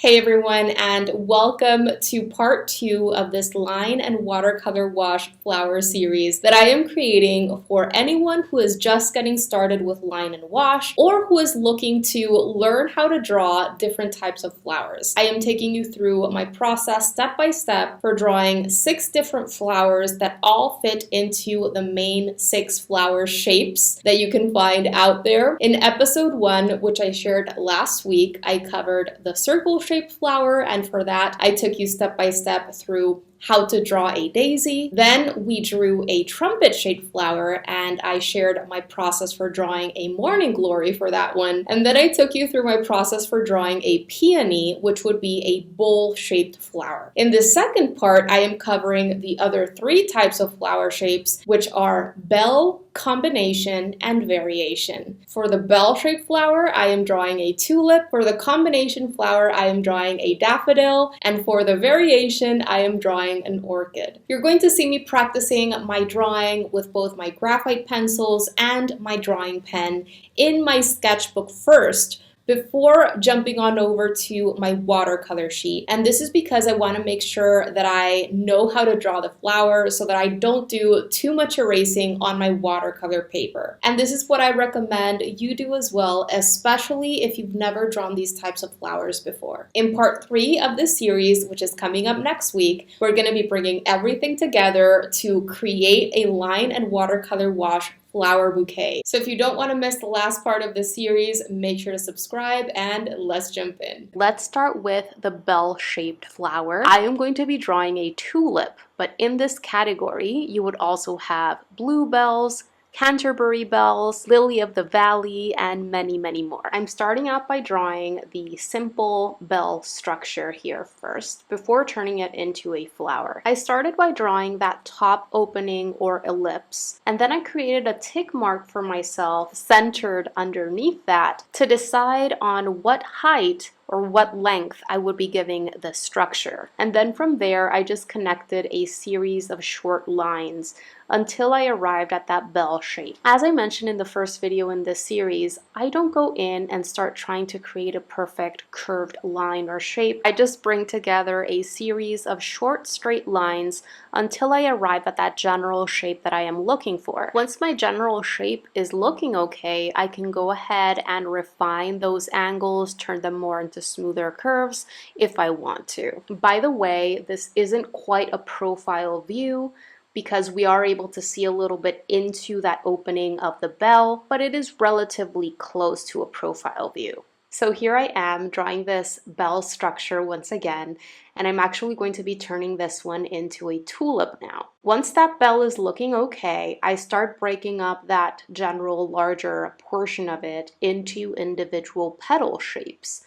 Hey everyone, and welcome to part 2 of this line and watercolor wash flower series that I am creating for anyone who is just getting started with line and wash or who is looking to learn how to draw different types of flowers. I am taking you through my process step by step for drawing 6 different flowers that all fit into the main 6 flower shapes that you can find out there. In episode 1, which I shared last week, I covered the circle shaped flower, and for that I took you step by step through how to draw a daisy. Then we drew a trumpet shaped flower and I shared my process for drawing a morning glory for that one. And then I took you through my process for drawing a peony, which would be a bowl shaped flower. In the second part, I am covering the other 3 types of flower shapes, which are bell, combination, and variation. For the bell-shaped flower, I am drawing a tulip. For the combination flower, I am drawing a daffodil. And for the variation, I am drawing an orchid. You're going to see me practicing my drawing with both my graphite pencils and my drawing pen in my sketchbook first, before jumping on over to my watercolor sheet. And this is because I want to make sure that I know how to draw the flower so that I don't do too much erasing on my watercolor paper. And this is what I recommend you do as well, especially if you've never drawn these types of flowers before. In part 3 of this series, which is coming up next week, we're going to be bringing everything together to create a line and watercolor wash flower bouquet. So if you don't want to miss the last part of this series, make sure to subscribe and let's jump in. Let's start with the bell-shaped flower. I am going to be drawing a tulip, but in this category, you would also have bluebells, Canterbury bells, lily of the valley, and many, many more. I'm starting out by drawing the simple bell structure here first, before turning it into a flower. I started by drawing that top opening or ellipse, and then I created a tick mark for myself centered underneath that to decide on what height or what length I would be giving the structure. And then from there, I just connected a series of short lines until I arrived at that bell shape. As I mentioned in the first video in this series, I don't go in and start trying to create a perfect curved line or shape. I just bring together a series of short straight lines until I arrive at that general shape that I am looking for. Once my general shape is looking okay, I can go ahead and refine those angles, turn them more into smoother curves if I want to. By the way, this isn't quite a profile view because we are able to see a little bit into that opening of the bell, but it is relatively close to a profile view. So here I am drawing this bell structure once again, and I'm actually going to be turning this one into a tulip now. Once that bell is looking okay, I start breaking up that general larger portion of it into individual petal shapes.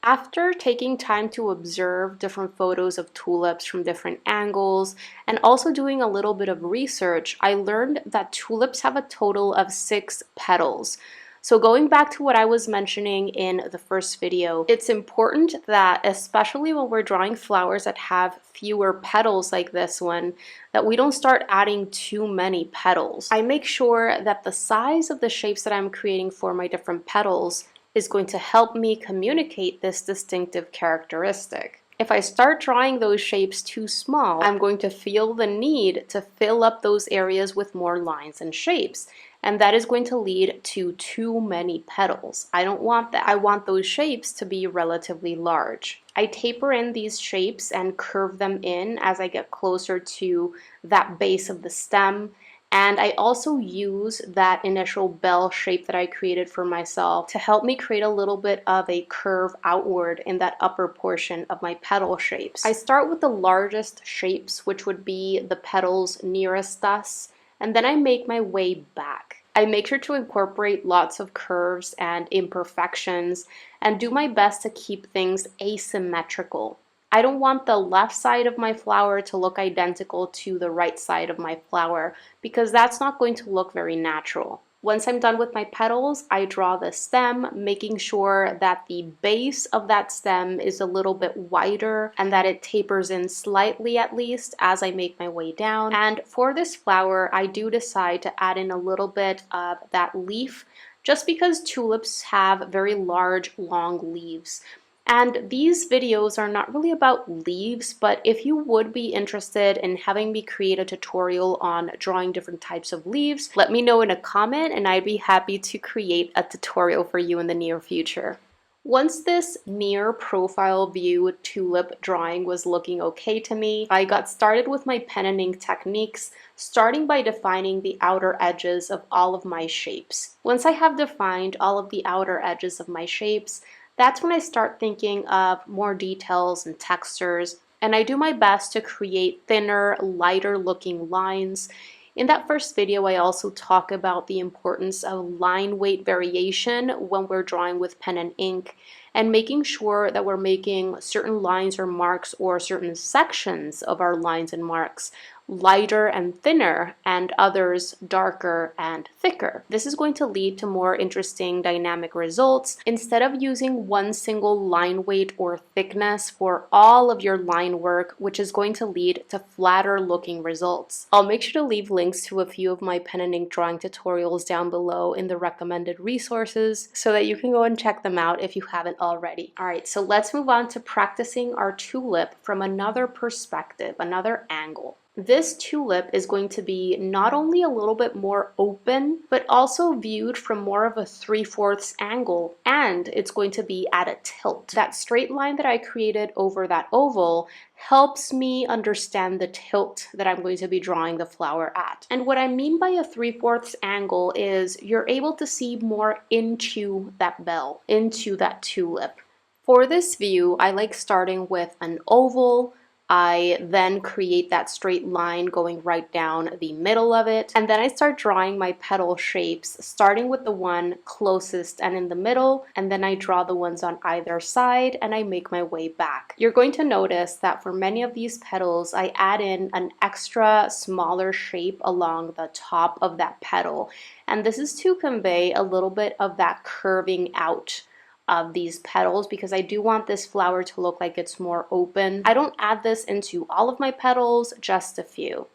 After taking time to observe different photos of tulips from different angles and also doing a little bit of research, I learned that tulips have a total of 6 petals. So going back to what I was mentioning in the first video, it's important that, especially when we're drawing flowers that have fewer petals like this one, that we don't start adding too many petals. I make sure that the size of the shapes that I'm creating for my different petals is going to help me communicate this distinctive characteristic. If I start drawing those shapes too small, I'm going to feel the need to fill up those areas with more lines and shapes, and that is going to lead to too many petals. I don't want that. I want those shapes to be relatively large. I taper in these shapes and curve them in as I get closer to that base of the stem. And I also use that initial bell shape that I created for myself to help me create a little bit of a curve outward in that upper portion of my petal shapes. I start with the largest shapes, which would be the petals nearest us, and then I make my way back. I make sure to incorporate lots of curves and imperfections and do my best to keep things asymmetrical. I don't want the left side of my flower to look identical to the right side of my flower because that's not going to look very natural. Once I'm done with my petals, I draw the stem, making sure that the base of that stem is a little bit wider and that it tapers in slightly at least as I make my way down. And for this flower, I do decide to add in a little bit of that leaf just because tulips have very large, long leaves. And these videos are not really about leaves, but if you would be interested in having me create a tutorial on drawing different types of leaves, let me know in a comment and I'd be happy to create a tutorial for you in the near future. Once this near profile view tulip drawing was looking okay to me, I got started with my pen and ink techniques, starting by defining the outer edges of all of my shapes. Once I have defined all of the outer edges of my shapes, that's when I start thinking of more details and textures, and I do my best to create thinner, lighter looking lines. In that first video, I also talk about the importance of line weight variation when we're drawing with pen and ink, and making sure that we're making certain lines or marks or certain sections of our lines and marks lighter and thinner and others darker and thicker. This is going to lead to more interesting dynamic results instead of using one single line weight or thickness for all of your line work, which is going to lead to flatter looking results. I'll make sure to leave links to a few of my pen and ink drawing tutorials down below in the recommended resources so that you can go and check them out if you haven't already. All right, so let's move on to practicing our tulip from another perspective, another angle. This tulip is going to be not only a little bit more open, but also viewed from more of a 3/4 angle, and it's going to be at a tilt. That straight line that I created over that oval helps me understand the tilt that I'm going to be drawing the flower at. And what I mean by a 3/4 angle is you're able to see more into that bell, into that tulip. For this view, I like starting with an oval. I then create that straight line going right down the middle of it, and then I start drawing my petal shapes, starting with the one closest and in the middle, and then I draw the ones on either side and I make my way back. You're going to notice that for many of these petals, I add in an extra smaller shape along the top of that petal, and this is to convey a little bit of that curving out of these petals because I do want this flower to look like it's more open. I don't add this into all of my petals, just a few.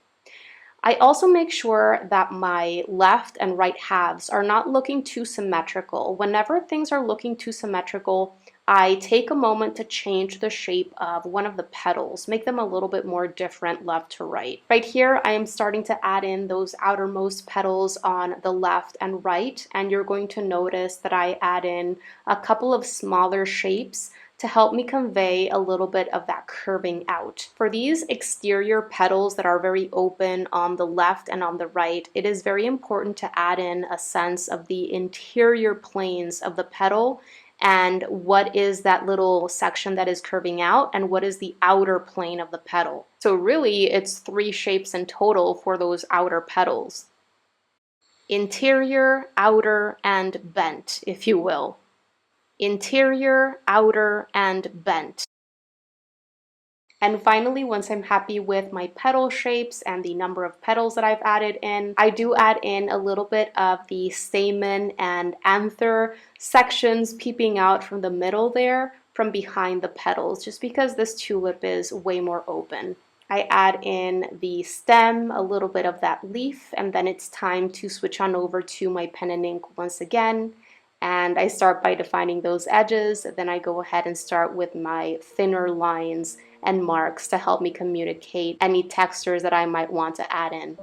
I also make sure that my left and right halves are not looking too symmetrical. Whenever things are looking too symmetrical, I take a moment to change the shape of one of the petals, make them a little bit more different left to right. Right here, I am starting to add in those outermost petals on the left and right, and you're going to notice that I add in a couple of smaller shapes to help me convey a little bit of that curving out. For these exterior petals that are very open on the left and on the right, it is very important to add in a sense of the interior planes of the petal and what is that little section that is curving out and what is the outer plane of the petal. So really it's 3 shapes in total for those outer petals. Interior, outer, and bent, if you will. Interior, outer, and bent. And finally, once I'm happy with my petal shapes and the number of petals that I've added in, I do add in a little bit of the stamen and anther sections peeping out from the middle there, from behind the petals, just because this tulip is way more open. I add in the stem, a little bit of that leaf, and then it's time to switch on over to my pen and ink once again. And I start by defining those edges, then I go ahead and start with my thinner lines and marks to help me communicate any textures that I might want to add in.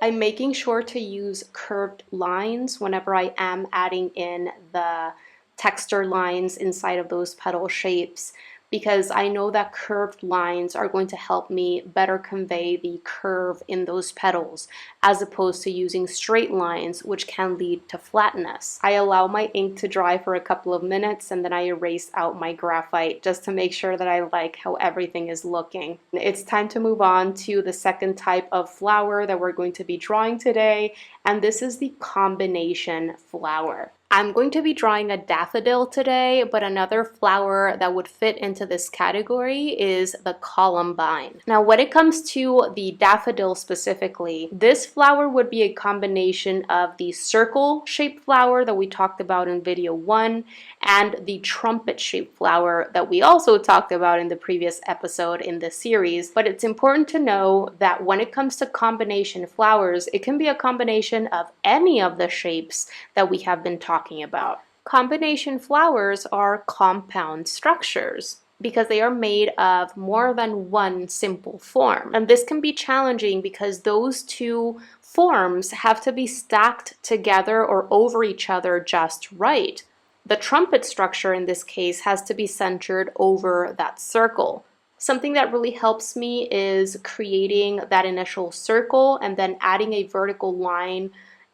I'm making sure to use curved lines whenever I am adding in the texture lines inside of those petal shapes, because I know that curved lines are going to help me better convey the curve in those petals, as opposed to using straight lines, which can lead to flatness. I allow my ink to dry for a couple of minutes and then I erase out my graphite just to make sure that I like how everything is looking. It's time to move on to the second type of flower that we're going to be drawing today, and this is the combination flower. I'm going to be drawing a daffodil today, but another flower that would fit into this category is the columbine. Now, when it comes to the daffodil specifically, this flower would be a combination of the circle-shaped flower that we talked about in video 1 and the trumpet-shaped flower that we also talked about in the previous episode in this series. But it's important to know that when it comes to combination flowers, it can be a combination of any of the shapes that we have been talking about. Combination flowers are compound structures because they are made of more than one simple form. And this can be challenging because those two forms have to be stacked together or over each other just right. The trumpet structure in this case has to be centered over that circle. Something that really helps me is creating that initial circle and then adding a vertical line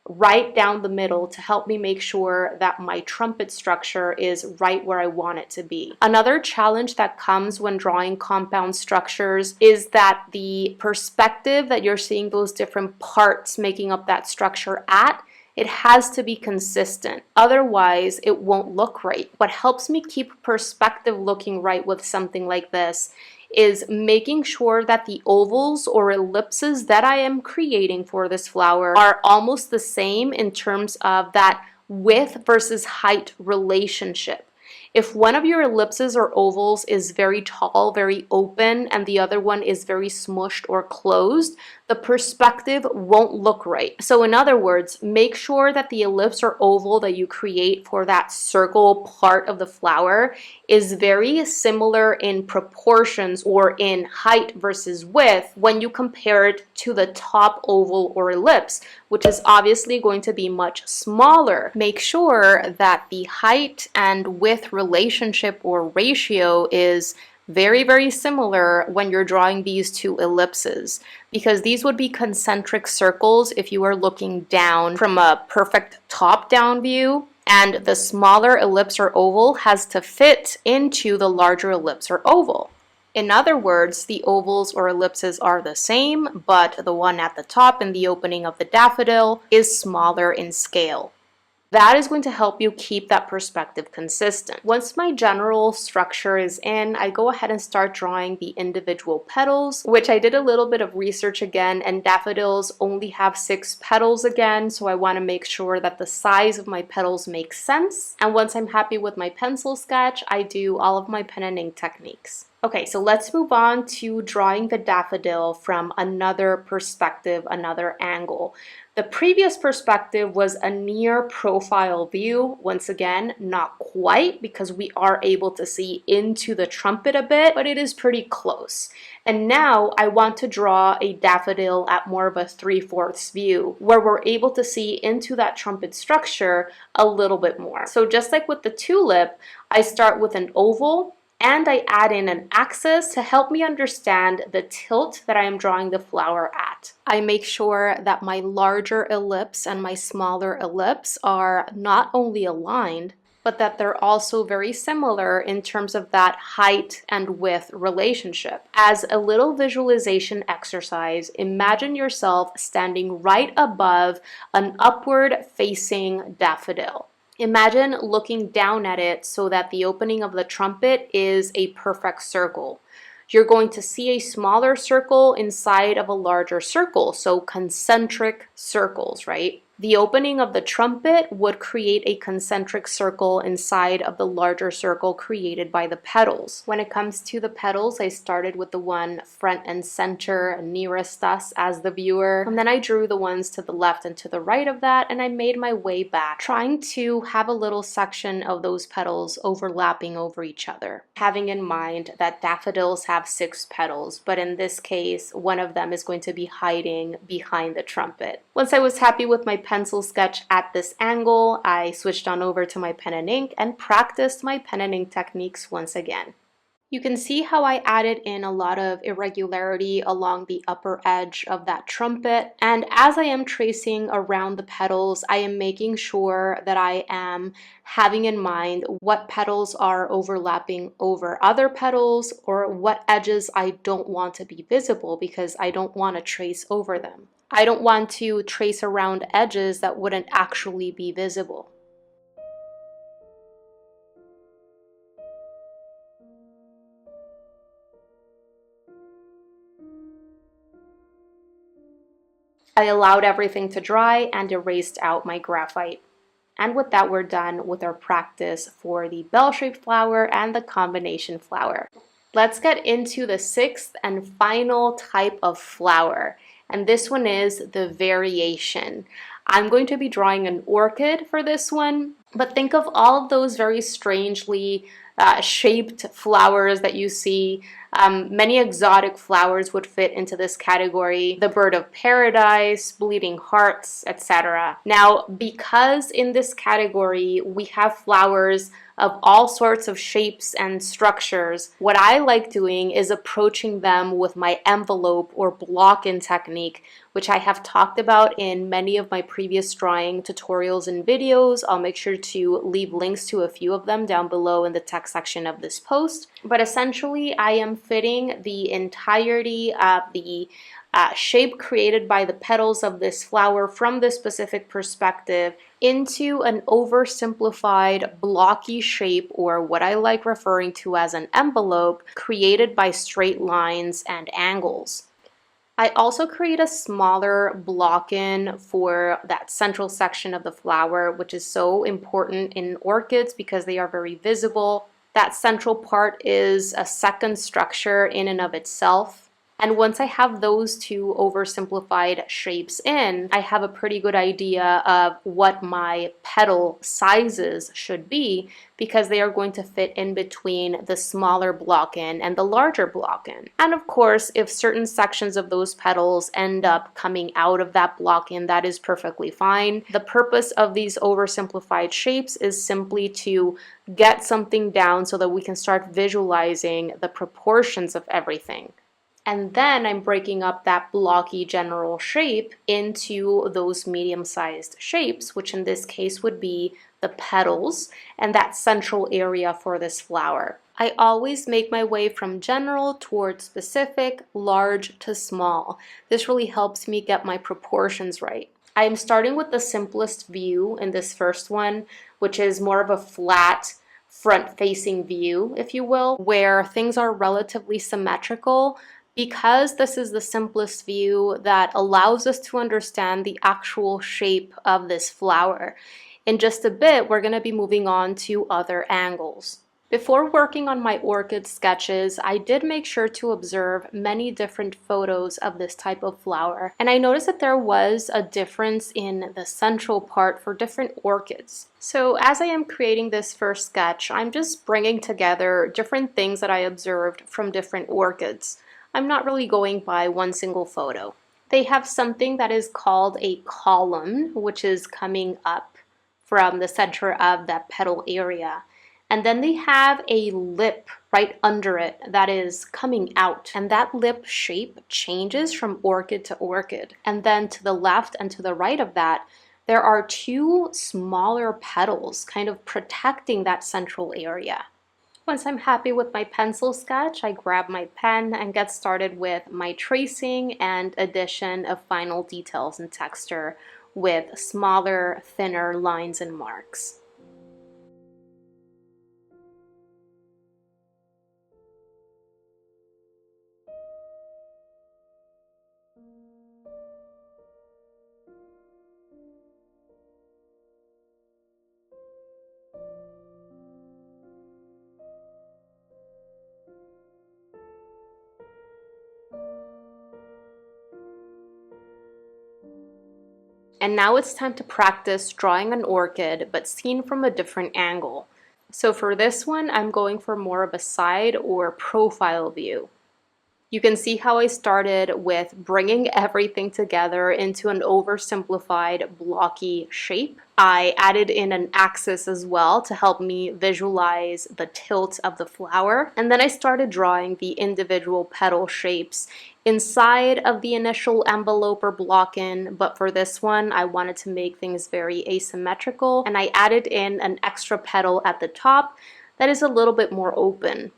right down the middle to help me make sure that my trumpet structure is right where I want it to be. Another challenge that comes when drawing compound structures is that the perspective that you're seeing those different parts making up that structure at, it has to be consistent. Otherwise, it won't look right. What helps me keep perspective looking right with something like this is making sure that the ovals or ellipses that I am creating for this flower are almost the same in terms of that width versus height relationship. If one of your ellipses or ovals is very tall, very open, and the other one is very smushed or closed, the perspective won't look right. So in other words, make sure that the ellipse or oval that you create for that circle part of the flower is very similar in proportions or in height versus width when you compare it to the top oval or ellipse, which is obviously going to be much smaller. Make sure that the height and width relationship or ratio is very, very similar when you're drawing these two ellipses, because these would be concentric circles if you are looking down from a perfect top-down view, and the smaller ellipse or oval has to fit into the larger ellipse or oval. In other words, the ovals or ellipses are the same, but the one at the top in the opening of the daffodil is smaller in scale. That is going to help you keep that perspective consistent. Once my general structure is in, I go ahead and start drawing the individual petals, which I did a little bit of research again, and daffodils only have 6 petals again, so I want to make sure that the size of my petals makes sense. And once I'm happy with my pencil sketch, I do all of my pen and ink techniques. Okay, so let's move on to drawing the daffodil from another perspective, another angle. The previous perspective was a near profile view. Once again, not quite, because we are able to see into the trumpet a bit, but it is pretty close. And now I want to draw a daffodil at more of a 3/4 view, where we're able to see into that trumpet structure a little bit more. So just like with the tulip, I start with an oval, and I add in an axis to help me understand the tilt that I am drawing the flower at. I make sure that my larger ellipse and my smaller ellipse are not only aligned, but that they're also very similar in terms of that height and width relationship. As a little visualization exercise, imagine yourself standing right above an upward facing daffodil. Imagine looking down at it so that the opening of the trumpet is a perfect circle. You're going to see a smaller circle inside of a larger circle, so concentric circles, right? The opening of the trumpet would create a concentric circle inside of the larger circle created by the petals. When it comes to the petals, I started with the one front and center nearest us as the viewer, and then I drew the ones to the left and to the right of that, and I made my way back, trying to have a little section of those petals overlapping over each other, having in mind that daffodils have 6 petals, but in this case, one of them is going to be hiding behind the trumpet. Once I was happy with my pencil sketch at this angle, I switched on over to my pen and ink and practiced my pen and ink techniques once again. You can see how I added in a lot of irregularity along the upper edge of that trumpet, and as I am tracing around the petals, I am making sure that I am having in mind what petals are overlapping over other petals or what edges I don't want to be visible because I don't want to trace over them. I don't want to trace around edges that wouldn't actually be visible. I allowed everything to dry and erased out my graphite. And with that, we're done with our practice for the bell-shaped flower and the combination flower. Let's get into the sixth and final type of flower, and this one is the variation. I'm going to be drawing an orchid for this one, but think of all of those very strangely shaped flowers that you see. Many exotic flowers would fit into this category. The bird of paradise, bleeding hearts, etc. Now, because in this category we have flowers of all sorts of shapes and structures, what I like doing is approaching them with my envelope or block-in technique, which I have talked about in many of my previous drawing tutorials and videos. I'll make sure to leave links to a few of them down below in the text section of this post. But essentially, I am fitting the entirety of the shape created by the petals of this flower from this specific perspective into an oversimplified blocky shape, or what I like referring to as an envelope, created by straight lines and angles. I also create a smaller block-in for that central section of the flower, which is so important in orchids because they are very visible. That central part is a second structure in and of itself. And once I have those two oversimplified shapes in, I have a pretty good idea of what my petal sizes should be, because they are going to fit in between the smaller block-in and the larger block-in. And of course, if certain sections of those petals end up coming out of that block-in, that is perfectly fine. The purpose of these oversimplified shapes is simply to get something down so that we can start visualizing the proportions of everything. And then I'm breaking up that blocky general shape into those medium-sized shapes, which in this case would be the petals and that central area for this flower. I always make my way from general towards specific, large to small. This really helps me get my proportions right. I am starting with the simplest view in this first one, which is more of a flat, front-facing view, if you will, where things are relatively symmetrical, because this is the simplest view that allows us to understand the actual shape of this flower. In just a bit, we're going to be moving on to other angles. Before working on my orchid sketches, I did make sure to observe many different photos of this type of flower, and I noticed that there was a difference in the central part for different orchids. So as I am creating this first sketch, I'm just bringing together different things that I observed from different orchids. I'm not really going by one single photo. They have something that is called a column, which is coming up from the center of that petal area. And then they have a lip right under it that is coming out. And that lip shape changes from orchid to orchid. And then to the left and to the right of that, there are two smaller petals kind of protecting that central area. Once I'm happy with my pencil sketch, I grab my pen and get started with my tracing and addition of final details and texture with smaller, thinner lines and marks. And now it's time to practice drawing an orchid, but seen from a different angle. So for this one, I'm going for more of a side or profile view. You can see how I started with bringing everything together into an oversimplified blocky shape. I added in an axis as well to help me visualize the tilt of the flower. And then I started drawing the individual petal shapes inside of the initial envelope or block-in, but for this one, I wanted to make things very asymmetrical, and I added in an extra petal at the top that is a little bit more open.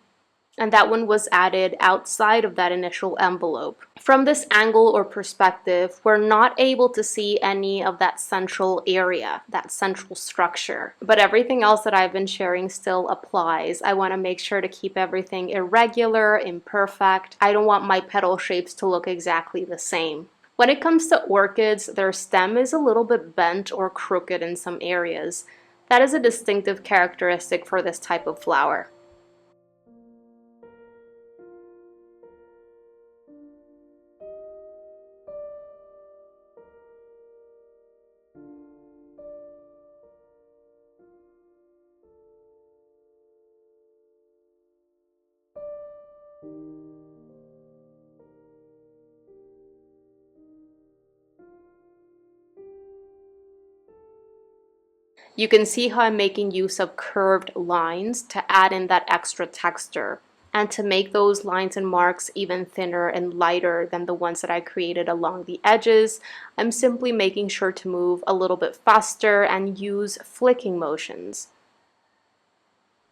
And that one was added outside of that initial envelope. From this angle or perspective, we're not able to see any of that central area, that central structure. But everything else that I've been sharing still applies. I want to make sure to keep everything irregular, imperfect. I don't want my petal shapes to look exactly the same. When it comes to orchids, their stem is a little bit bent or crooked in some areas. That is a distinctive characteristic for this type of flower. You can see how I'm making use of curved lines to add in that extra texture and to make those lines and marks even thinner and lighter than the ones that I created along the edges. I'm simply making sure to move a little bit faster and use flicking motions.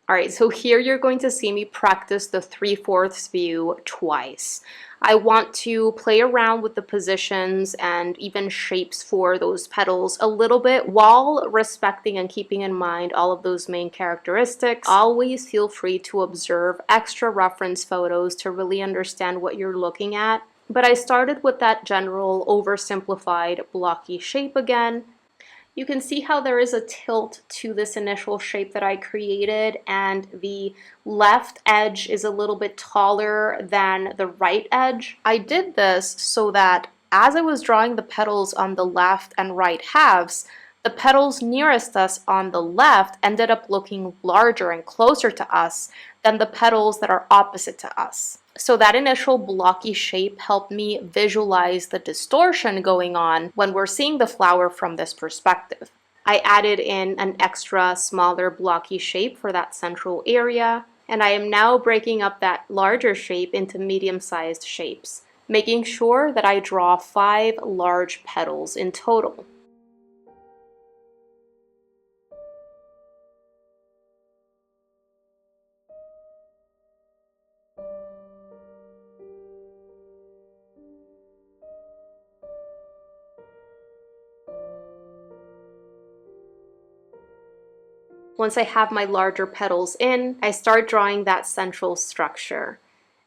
Alright, so here you're going to see me practice the 3/4 view twice. I want to play around with the positions and even shapes for those petals a little bit while respecting and keeping in mind all of those main characteristics. Always feel free to observe extra reference photos to really understand what you're looking at. But I started with that general oversimplified blocky shape again. You can see how there is a tilt to this initial shape that I created, and the left edge is a little bit taller than the right edge. I did this so that as I was drawing the petals on the left and right halves, the petals nearest us on the left ended up looking larger and closer to us than the petals that are opposite to us. So that initial blocky shape helped me visualize the distortion going on when we're seeing the flower from this perspective. I added in an extra smaller blocky shape for that central area, and I am now breaking up that larger shape into medium-sized shapes, making sure that I draw 5 large petals in total. Once I have my larger petals in, I start drawing that central structure.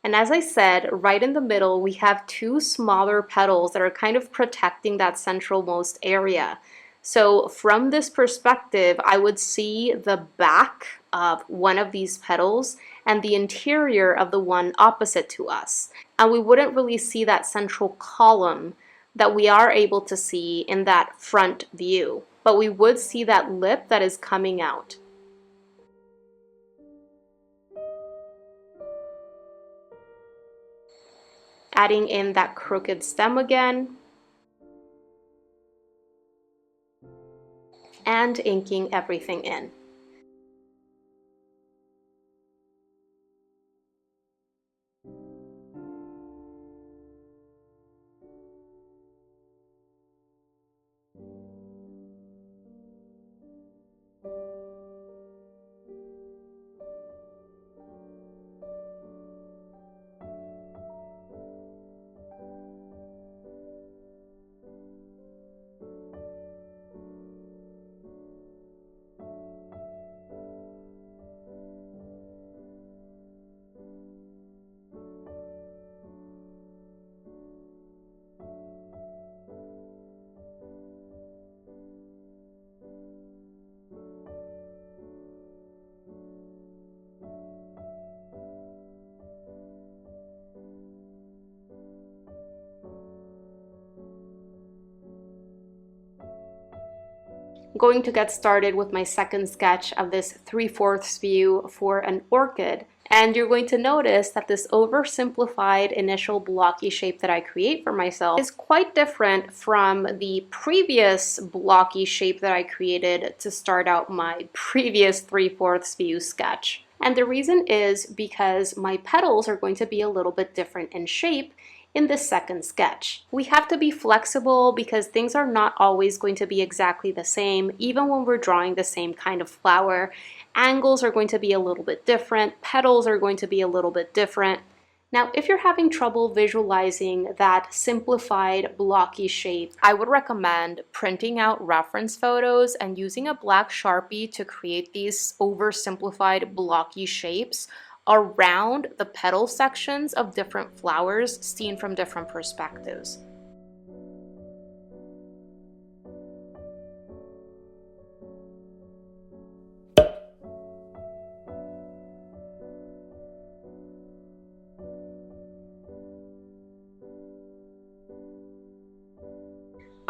And as I said, right in the middle, we have 2 smaller petals that are kind of protecting that centralmost area. So from this perspective, I would see the back of one of these petals and the interior of the one opposite to us. And we wouldn't really see that central column that we are able to see in that front view, but we would see that lip that is coming out. Adding in that crooked stem again, and inking everything in. I'm going to get started with my second sketch of this 3/4 view for an orchid. And you're going to notice that this oversimplified initial blocky shape that I create for myself is quite different from the previous blocky shape that I created to start out my previous 3/4 view sketch. And the reason is because my petals are going to be a little bit different in shape in this second sketch. We have to be flexible because things are not always going to be exactly the same, even when we're drawing the same kind of flower. Angles are going to be a little bit different, petals are going to be a little bit different. Now, if you're having trouble visualizing that simplified blocky shape, I would recommend printing out reference photos and using a black Sharpie to create these oversimplified blocky shapes around the petal sections of different flowers seen from different perspectives.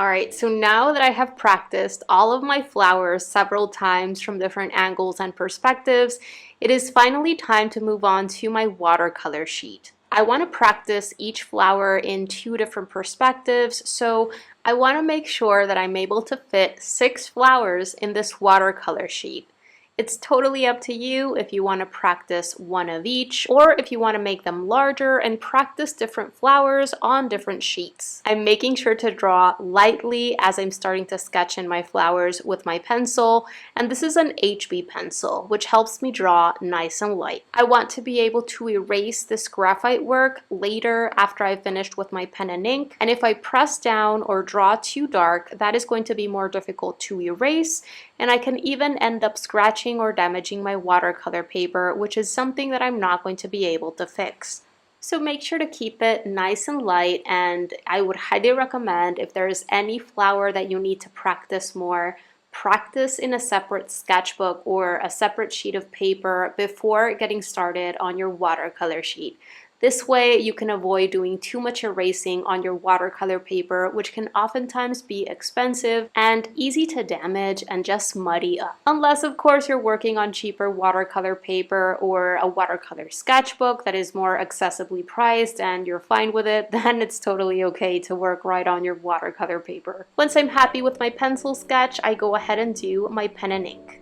Alright, so now that I have practiced all of my flowers several times from different angles and perspectives, it is finally time to move on to my watercolor sheet. I want to practice each flower in 2 different perspectives, so I want to make sure that I'm able to fit 6 flowers in this watercolor sheet. It's totally up to you if you want to practice one of each, or if you want to make them larger and practice different flowers on different sheets. I'm making sure to draw lightly as I'm starting to sketch in my flowers with my pencil, and this is an HB pencil, which helps me draw nice and light. I want to be able to erase this graphite work later after I've finished with my pen and ink, and if I press down or draw too dark, that is going to be more difficult to erase, and I can even end up scratching or damaging my watercolor paper, which is something that I'm not going to be able to fix. So make sure to keep it nice and light, and I would highly recommend, if there is any flower that you need to practice more, practice in a separate sketchbook or a separate sheet of paper before getting started on your watercolor sheet. This way you can avoid doing too much erasing on your watercolor paper, which can oftentimes be expensive and easy to damage and just muddy up. Unless of course you're working on cheaper watercolor paper or a watercolor sketchbook that is more accessibly priced and you're fine with it, then it's totally okay to work right on your watercolor paper. Once I'm happy with my pencil sketch, I go ahead and do my pen and ink.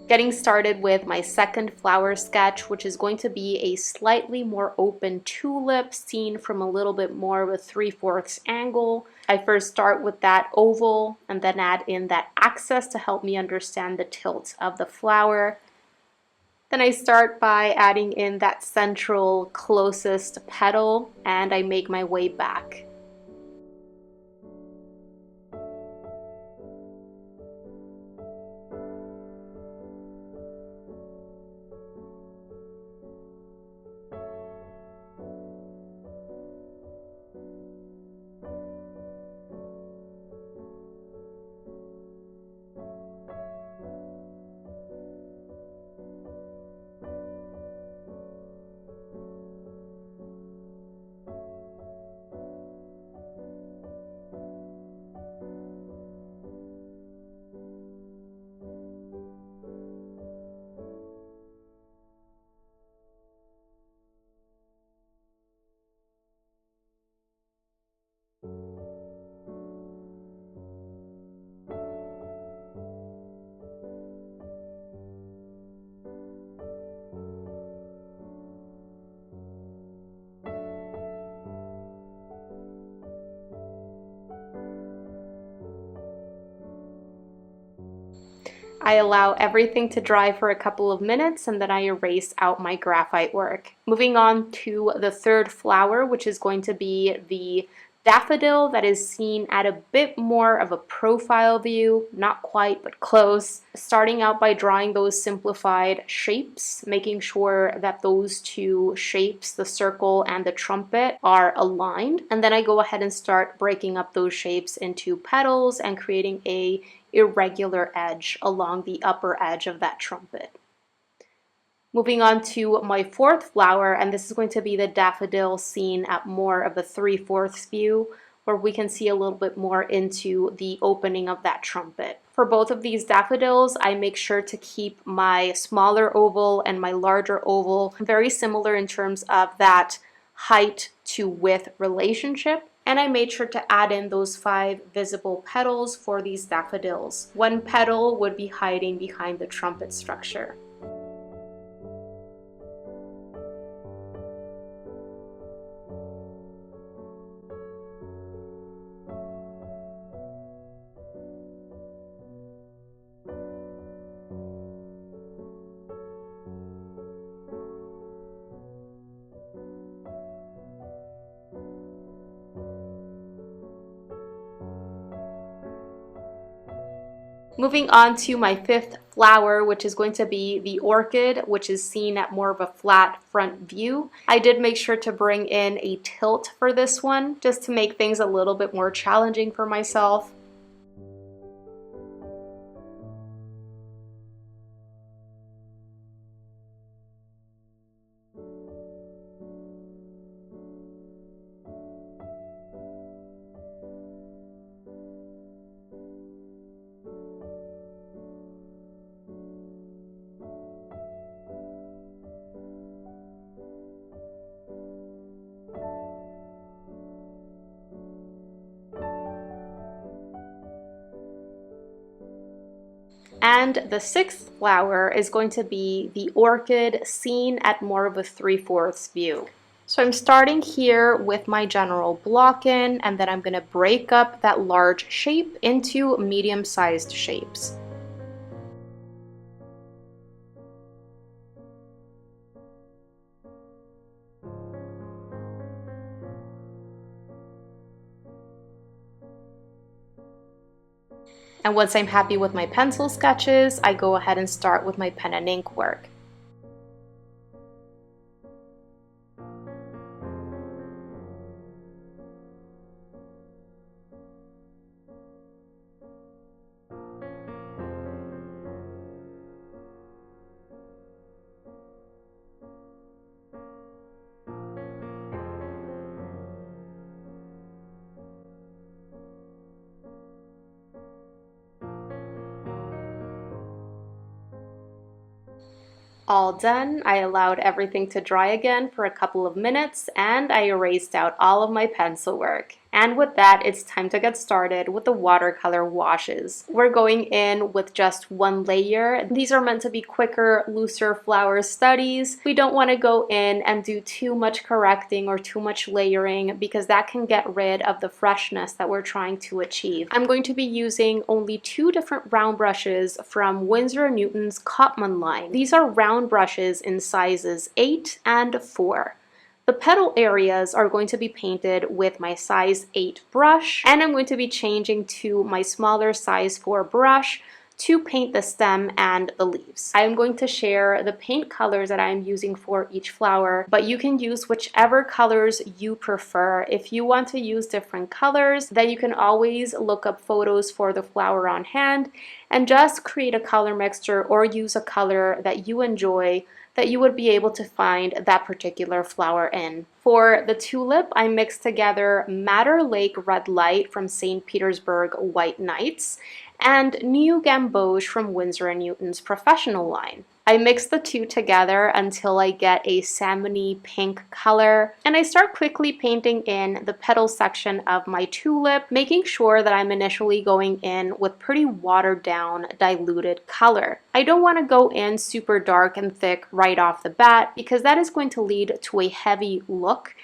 Getting started with my second flower sketch, which is going to be a slightly more open tulip seen from a little bit more of a 3/4 angle. I first start with that oval and then add in that axis to help me understand the tilt of the flower. Then I start by adding in that central closest petal and I make my way back. I allow everything to dry for a couple of minutes and then I erase out my graphite work. Moving on to the third flower, which is going to be the daffodil that is seen at a bit more of a profile view, not quite but close. Starting out by drawing those simplified shapes, making sure that those 2 shapes, the circle and the trumpet, are aligned. And then I go ahead and start breaking up those shapes into petals and creating a irregular edge along the upper edge of that trumpet. Moving on to my fourth flower, and this is going to be the daffodil seen at more of a 3/4 view, where we can see a little bit more into the opening of that trumpet. For both of these daffodils, I make sure to keep my smaller oval and my larger oval very similar in terms of that height to width relationship. And I made sure to add in those 5 visible petals for these daffodils. 1 petal would be hiding behind the trumpet structure. Moving on to my 5th flower, which is going to be the orchid, which is seen at more of a flat front view. I did make sure to bring in a tilt for this one, just to make things a little bit more challenging for myself. And the sixth flower is going to be the orchid seen at more of a 3/4 view. So I'm starting here with my general block in, and then I'm going to break up that large shape into medium-sized shapes. And once I'm happy with my pencil sketches, I go ahead and start with my pen and ink work. All done, I allowed everything to dry again for a couple of minutes and I erased out all of my pencil work. And with that, it's time to get started with the watercolor washes. We're going in with just one layer. These are meant to be quicker, looser flower studies. We don't want to go in and do too much correcting or too much layering because that can get rid of the freshness that we're trying to achieve. I'm going to be using only 2 different round brushes from Winsor & Newton's Cotman line. These are round brushes in sizes 8 and 4. The petal areas are going to be painted with my size 8 brush, and I'm going to be changing to my smaller size 4 brush to paint the stem and the leaves. I am going to share the paint colors that I'm using for each flower, but you can use whichever colors you prefer. If you want to use different colors, then you can always look up photos for the flower on hand and just create a color mixture or use a color that you enjoy that you would be able to find that particular flower in. For the tulip, I mixed together Madder Lake Red Light from St. Petersburg White Nights and New Gamboge from Winsor & Newton's Professional line. I mix the two together until I get a salmony pink color, and I start quickly painting in the petal section of my tulip, making sure that I'm initially going in with pretty watered down, diluted color. I don't want to go in super dark and thick right off the bat because that is going to lead to a heavy look.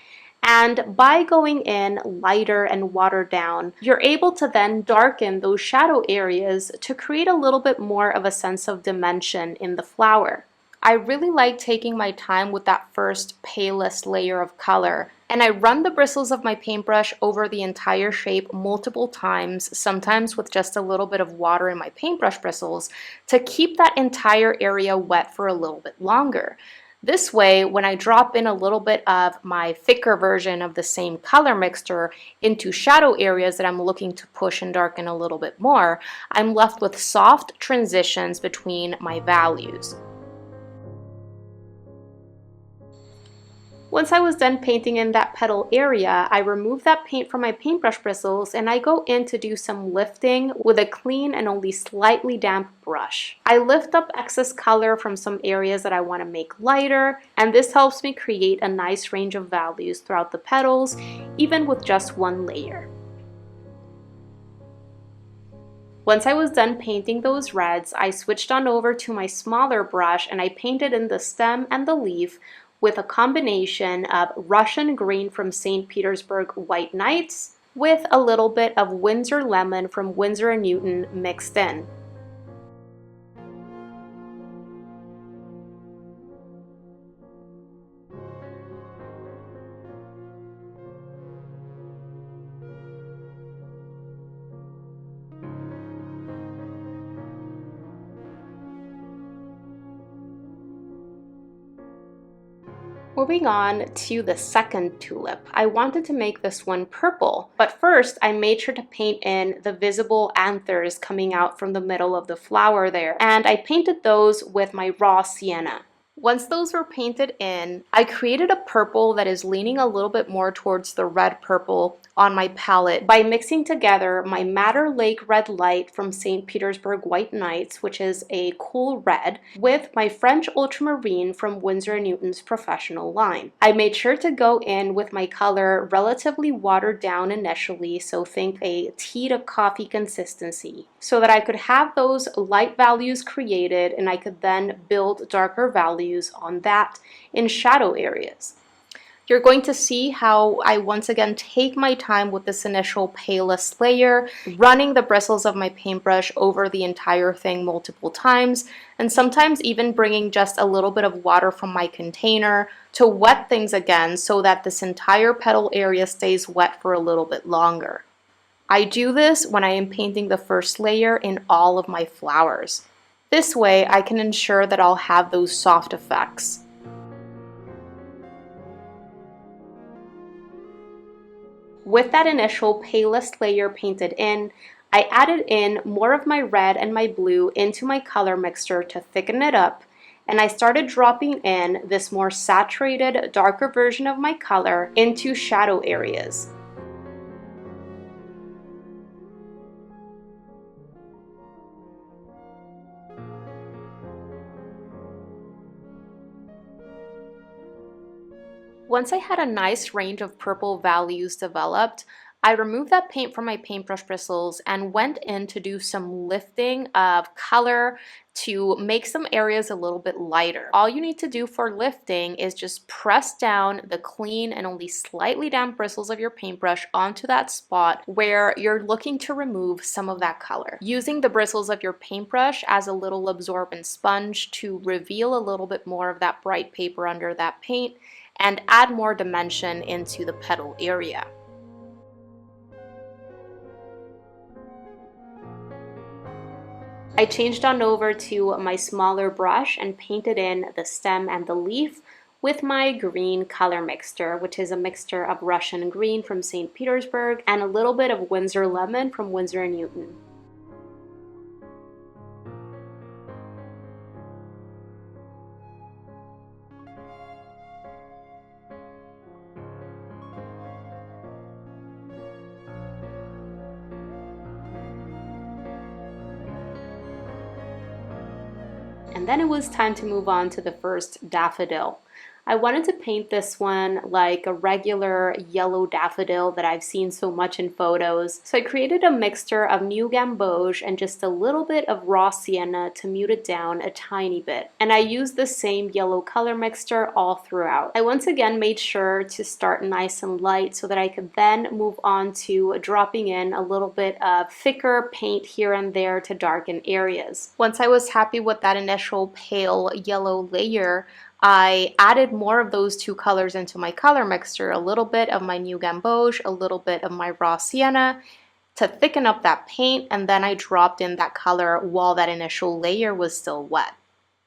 And by going in lighter and watered down, you're able to then darken those shadow areas to create a little bit more of a sense of dimension in the flower. I really like taking my time with that first palest layer of color, and I run the bristles of my paintbrush over the entire shape multiple times, sometimes with just a little bit of water in my paintbrush bristles, to keep that entire area wet for a little bit longer. This way, when I drop in a little bit of my thicker version of the same color mixture into shadow areas that I'm looking to push and darken a little bit more, I'm left with soft transitions between my values. Once I was done painting in that petal area, I remove that paint from my paintbrush bristles and I go in to do some lifting with a clean and only slightly damp brush. I lift up excess color from some areas that I want to make lighter, and this helps me create a nice range of values throughout the petals, even with just one layer. Once I was done painting those reds, I switched on over to my smaller brush and I painted in the stem and the leaf with a combination of Russian green from St. Petersburg White Nights with a little bit of Windsor Lemon from Winsor & Newton mixed in. Moving on to the second tulip, I wanted to make this one purple, but first I made sure to paint in the visible anthers coming out from the middle of the flower there, and I painted those with my raw sienna. Once those were painted in, I created a purple that is leaning a little bit more towards the red purple on my palette by mixing together my Madder Lake Red Light from St. Petersburg White Nights, which is a cool red, with my French Ultramarine from Winsor & Newton's Professional line. I made sure to go in with my color relatively watered down initially, so think a tea to coffee consistency, so that I could have those light values created and I could then build darker values on that in shadow areas. You're going to see how I once again take my time with this initial palest layer, running the bristles of my paintbrush over the entire thing multiple times, and sometimes even bringing just a little bit of water from my container to wet things again so that this entire petal area stays wet for a little bit longer. I do this when I am painting the first layer in all of my flowers. This way I can ensure that I'll have those soft effects. With that initial palest layer painted in, I added in more of my red and my blue into my color mixture to thicken it up, and I started dropping in this more saturated, darker version of my color into shadow areas. Once I had a nice range of purple values developed, I removed that paint from my paintbrush bristles and went in to do some lifting of color to make some areas a little bit lighter. All you need to do for lifting is just press down the clean and only slightly damp bristles of your paintbrush onto that spot where you're looking to remove some of that color. Using the bristles of your paintbrush as a little absorbent sponge to reveal a little bit more of that bright paper under that paint and add more dimension into the petal area. I changed on over to my smaller brush and painted in the stem and the leaf with my green color mixture, which is a mixture of Russian green from St. Petersburg and a little bit of Windsor lemon from Winsor & Newton. And then it was time to move on to the first daffodil. I wanted to paint this one like a regular yellow daffodil that I've seen so much in photos. So I created a mixture of new gamboge and just a little bit of raw sienna to mute it down a tiny bit. And I used the same yellow color mixture all throughout. I once again made sure to start nice and light so that I could then move on to dropping in a little bit of thicker paint here and there to darken areas. Once I was happy with that initial pale yellow layer, I added more of those two colors into my color mixture, a little bit of my new gamboge, a little bit of my raw sienna to thicken up that paint, and then I dropped in that color while that initial layer was still wet.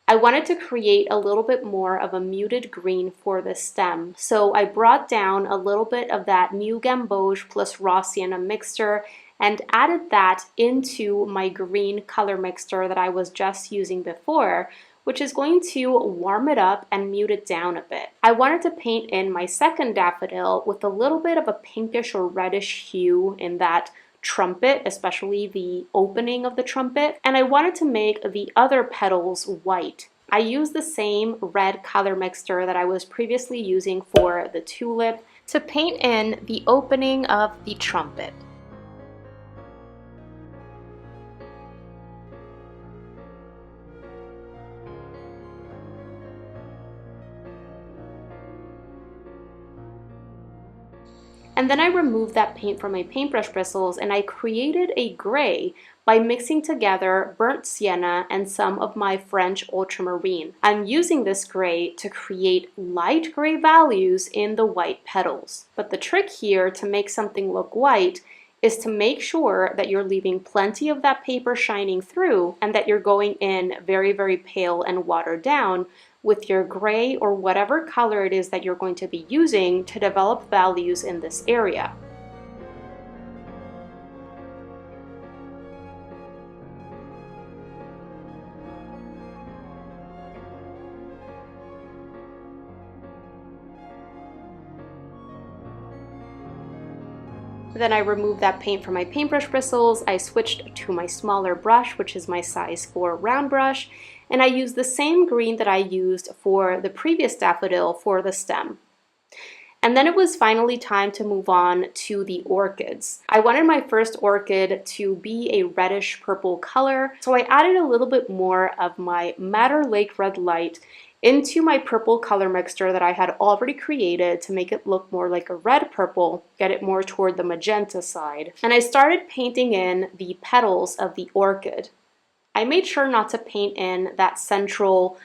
I wanted to create a little bit more of a muted green for the stem, so I brought down a little bit of that new gamboge plus raw sienna mixture and added that into my green color mixture that I was just using before, which is going to warm it up and mute it down a bit. I wanted to paint in my second daffodil with a little bit of a pinkish or reddish hue in that trumpet, especially the opening of the trumpet, and I wanted to make the other petals white. I used the same red color mixture that I was previously using for the tulip to paint in the opening of the trumpet. And then I removed that paint from my paintbrush bristles and I created a gray by mixing together burnt sienna and some of my French ultramarine. I'm using this gray to create light gray values in the white petals. But the trick here to make something look white is to make sure that you're leaving plenty of that paper shining through and that you're going in very, very pale and watered down with your gray or whatever color it is that you're going to be using to develop values in this area. Then I removed that paint from my paintbrush bristles. I switched to my smaller brush, which is my size 4 round brush, and I used the same green that I used for the previous daffodil for the stem. And then it was finally time to move on to the orchids. I wanted my first orchid to be a reddish purple color, so I added a little bit more of my Madder Lake Red Light into my purple color mixture that I had already created to make it look more like a red purple, get it more toward the magenta side. And I started painting in the petals of the orchid. I made sure not to paint in that central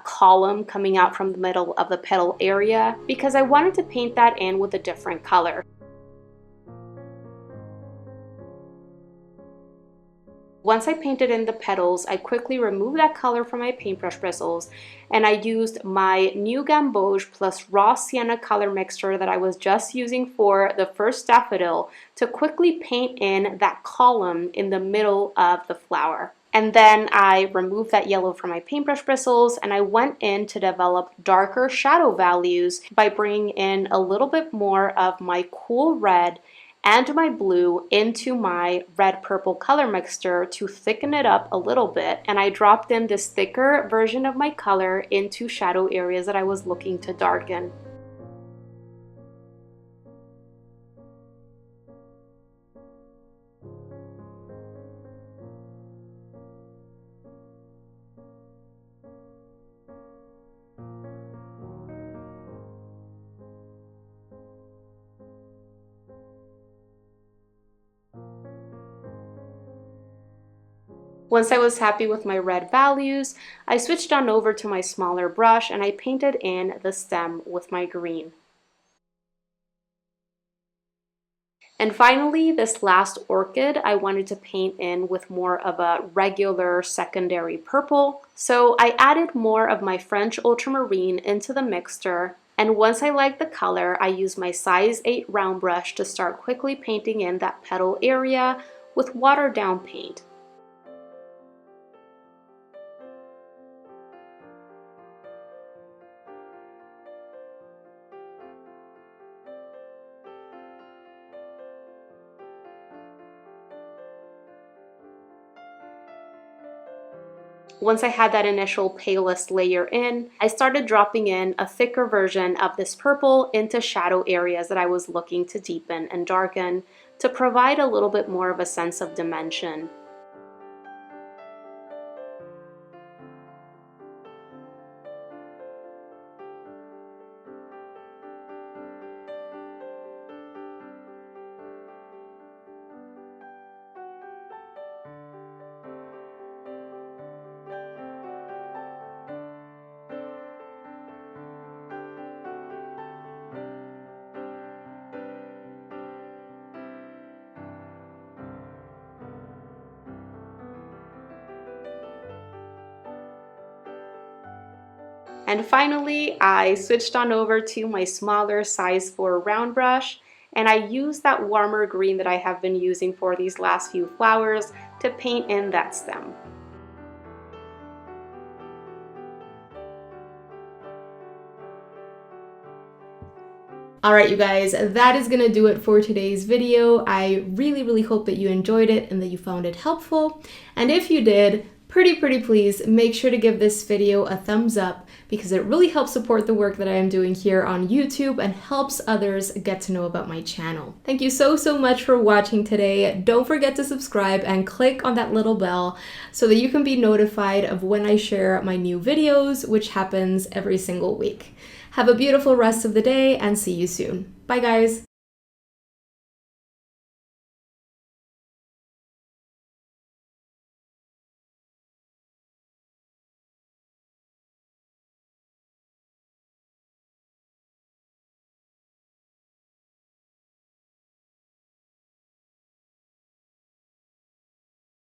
column coming out from the middle of the petal area because I wanted to paint that in with a different color. Once I painted in the petals, I quickly removed that color from my paintbrush bristles and I used my new gamboge plus raw sienna color mixture that I was just using for the first daffodil to quickly paint in that column in the middle of the flower. And then I removed that yellow from my paintbrush bristles and I went in to develop darker shadow values by bringing in a little bit more of my cool red and my blue into my red-purple color mixture to thicken it up a little bit, and I dropped in this thicker version of my color into shadow areas that I was looking to darken. Once I was happy with my red values, I switched on over to my smaller brush and I painted in the stem with my green. And finally, this last orchid I wanted to paint in with more of a regular secondary purple. So I added more of my French ultramarine into the mixture. And once I liked the color, I used my size 8 round brush to start quickly painting in that petal area with watered down paint. Once I had that initial palest layer in, I started dropping in a thicker version of this purple into shadow areas that I was looking to deepen and darken to provide a little bit more of a sense of dimension. And finally, I switched on over to my smaller size 4 round brush, and I used that warmer green that I have been using for these last few flowers to paint in that stem. Alright you guys, that is gonna do it for today's video. I really hope that you enjoyed it and that you found it helpful. And if you did, pretty please make sure to give this video a thumbs up because it really helps support the work that I am doing here on YouTube and helps others get to know about my channel. Thank you so much for watching today. Don't forget to subscribe and click on that little bell so that you can be notified of when I share my new videos, which happens every single week. Have a beautiful rest of the day and see you soon. Bye guys!